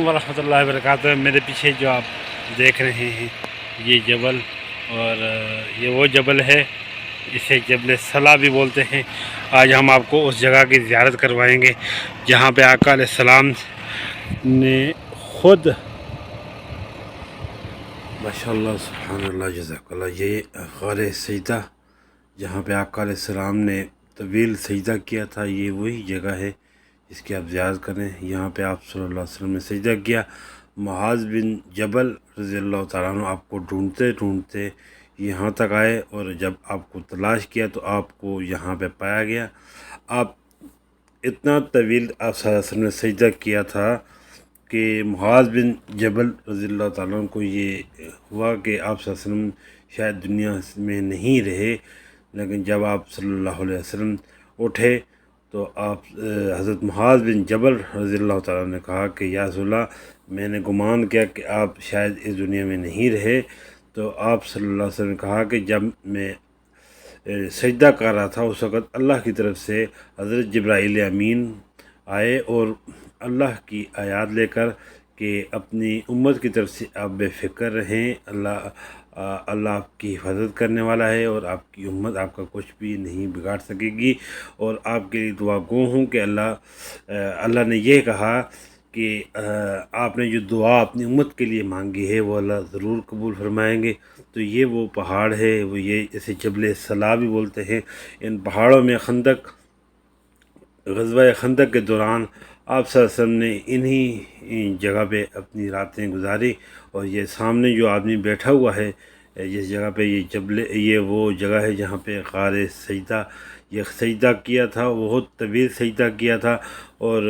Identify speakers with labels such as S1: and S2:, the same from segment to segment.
S1: अलैकुम वरहमतुल्लाहि वबरकातुहू। मेरे पीछे जो आप देख रहे हैं ये जबल, और ये वो जबल है, इसे जबल सला भी बोलते हैं। आज हम आपको उस जगह की ज़ियारत करवाएंगे जहाँ पे आका अलैहिस्सलाम ने खुद, माशाअल्लाह सुब्हानल्लाह जज़ाकल्लाह, ये ग़ार सजदा जहाँ पे आका अलैहिस्सलाम ने तवील सजदा किया था, ये वही जगह है इसकी आप ज़ियारत करें। यहाँ पे आप सल्लल्लाहु अलैहि वसल्लम ने सजदा किया। मुआज़ बिन जबल रज़ियल्लाहु ताला अन्हु आपको ढूंढते ढूंढते यहाँ तक आए, और जब आपको तलाश किया तो आपको यहाँ पे पाया गया। आप इतना तवील आप सल्लल्लाहु अलैहि वसल्लम ने सजदा किया था कि मुआज़ बिन जबल रज़ियल्लाहु ताला अन्हु को ये हुआ कि आप सल्लल्लाहु अलैहि वसल्लम शायद दुनिया में नहीं रहे, लेकिन जब आप सल्लल्लाहु अलैहि वसल्लम उठे तो आप हज़रत मुआज़ बिन जबल रज़ियल्लाहु ताला ने कहा कि या रसूलल्लाह, मैंने गुमान किया कि आप शायद इस दुनिया में नहीं रहे। तो आप सल्लल्लाहु अलैहि वसल्लम ने कहा कि जब मैं सजदा कर रहा था उस वक़्त अल्लाह की तरफ से हज़रत जिब्राईल अमीन आए और अल्लाह की आयत लेकर कि अपनी उम्मत की तरफ से आप बेफ़िक्र रहें, अल्लाह आपकी हिफाजत करने वाला है और आपकी उम्मत आपका कुछ भी नहीं बिगाड़ सकेगी। और आपके लिए दुआ गो हूँ कि अल्लाह ने यह कहा कि आपने जो दुआ अपनी उम्मत के लिए मांगी है वो अल्लाह ज़रूर कबूल फरमाएंगे। तो ये वो पहाड़ है, वो ये इसे जबल सला भी बोलते हैं। इन पहाड़ों में ग़ज़वा खंदक के दौरान आप सल्लल्लाहु अलैहि वसल्लम ने इन्हीं जगह पे अपनी रातें गुजारी। और ये सामने जो आदमी बैठा हुआ है जिस जगह पे, ये वो जगह है जहाँ पे ग़ार सजदा ये सजदा किया था, बहुत तवील सजदा किया था। और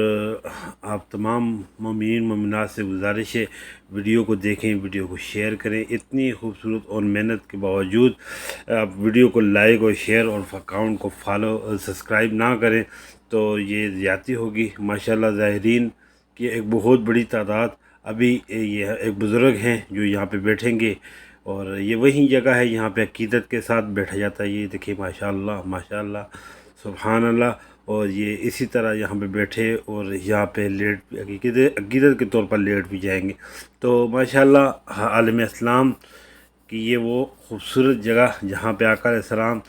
S1: आप तमाम मोमिनीन मोमिनात से गुजारिश है वीडियो को देखें, वीडियो को शेयर करें। इतनी खूबसूरत और मेहनत के बावजूद आप वीडियो को लाइक और शेयर और अकाउंट को फॉलो सब्सक्राइब ना करें तो ये ज़्यादती होगी। माशाल्लाह ज़ाहिरीन की एक बहुत बड़ी तादाद, अभी ये एक बुज़ुर्ग हैं जो यहाँ पे बैठेंगे, और ये वही जगह है यहाँ पे अक़ीदत के साथ बैठा जाता है। ये देखिए माशाल्लाह माशाल्लाह सुब्हानल्लाह। और ये इसी तरह यहाँ पे बैठे और यहाँ पे लेट अक़ीदत के तौर पर लेट भी जाएंगे। तो माशाल्लाह आलम इस्लाम की ये वो ख़ूबसूरत जगह जहाँ पे आका अलैहिस्सलाम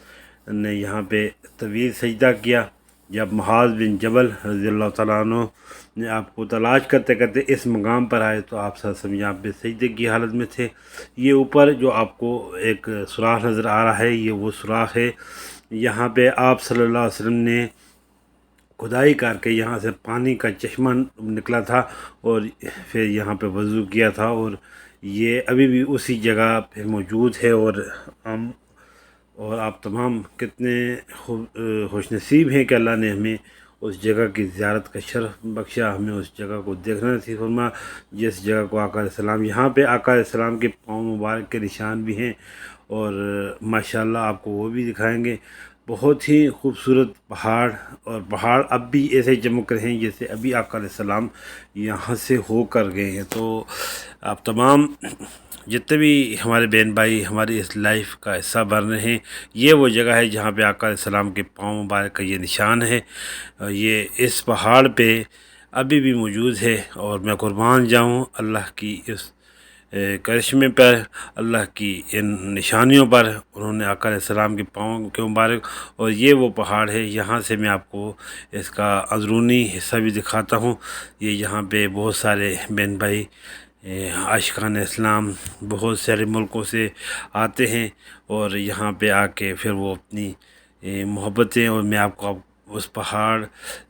S1: ने यहाँ पे तवील सजदा किया। जब मुआज़ बिन जबल रज़ियल्लाहु ताला अन्हु ने आपको तलाश करते करते इस मकाम पर आए तो आप सब यहाँ पे सजदे की हालत में थे। ये ऊपर जो आपको एक सुराख नज़र आ रहा है, ये वो सुराख है। यहाँ पे आप सल्लल्लाहु अलैहि वसल्लम ने खुदाई करके यहाँ से पानी का चश्मा निकला था और फिर यहाँ पे वज़ू किया था, और ये अभी भी उसी जगह पे मौजूद है। और आप तमाम कितने खुशनसीब हैं कि अल्लाह ने हमें उस जगह की ज़ियारत का शरफ़ बख्शा, हमें उस जगह को देखना नसीब फरमा जिस जगह को आका अलैहिस्सलाम, यहाँ पे आका अलैहिस्सलाम के पाँव मुबारक के निशान भी हैं, और माशाल्लाह आपको वो भी दिखाएंगे। बहुत ही खूबसूरत पहाड़, और पहाड़ अब भी ऐसे चमक रहे हैं जैसे अभी आका अलैहिस्सलाम यहाँ से होकर गए हैं। तो आप तमाम जितने भी हमारे बहन भाई हमारी इस लाइफ का हिस्सा बन रहे हैं, ये वो जगह है जहाँ पे आका अलैहिस्सलाम के पाँव मुबारक का ये निशान है। ये इस पहाड़ पे अभी भी मौजूद है, और मैं कुर्बान जाऊँ अल्लाह की इस करिश्मे पर, अल्लाह की इन निशानियों पर। उन्होंने आका अलैहिस्सलाम के पाँव के मुबारक, और ये वो पहाड़ है। यहाँ से मैं आपको इसका अंदरूनी हिस्सा भी दिखाता हूँ। ये यहाँ पे बहुत सारे बहन भाई आशिकान इस्लाम बहुत सारे मुल्कों से आते हैं, और यहाँ पे आके फिर वो अपनी मोहब्बतें, और मैं आपको उस पहाड़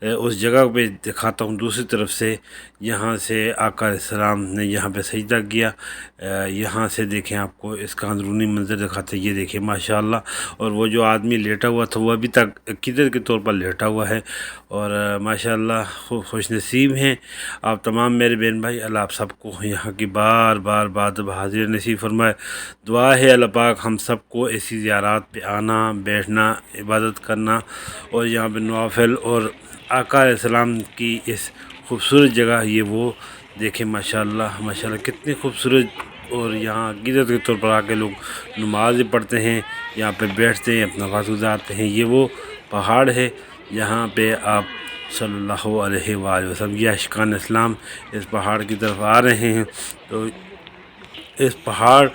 S1: उस जगह पे दिखाता हूँ दूसरी तरफ से। यहाँ से आका अलैहिस्सलाम ने यहाँ पे सजदा किया। यहाँ से देखें, आपको इसका अंदरूनी मंजर दिखाते हैं। ये देखिए माशाल्लाह। और वो जो आदमी लेटा हुआ था वो अभी तक अक़ीदत के तौर पर लेटा हुआ है, और माशाल्लाह खुशनसीब हैं आप तमाम मेरे बहन भाई। अल्लाह आप सबको यहाँ की बार बार बात हाजिर नसीब फरमाए। दुआ है अल्लाह पाक हम सबको ऐसी ज़ियारत पे आना, बैठना, इबादत करना, और यहाँ पे नवाफिल और आका अलैहिस्सलाम की इस खूबसूरत जगह ये वो देखें माशाल्लाह माशाल्लाह कितनी खूबसूरत। और यहाँ अक़ीदत के तौर पर आके लोग नमाज़ भी पढ़ते हैं, यहाँ पे बैठते हैं, अपना वक्त गुजारते हैं। ये वो पहाड़ है जहाँ पे आप صلی اللہ علیہ وآلہ وسلم۔ یہ عاشقان اسلام اس پہاڑ کی طرف آ رہے ہیں، تو اس پہاڑ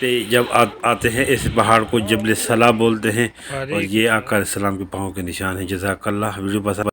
S1: پہ جب آتے ہیں، اس پہاڑ کو جبل صلا بولتے ہیں، اور یہ آقا علیہ السلام کے پاؤں کے نشان ہیں۔ جزاک اللہ۔ ویڈیو پسند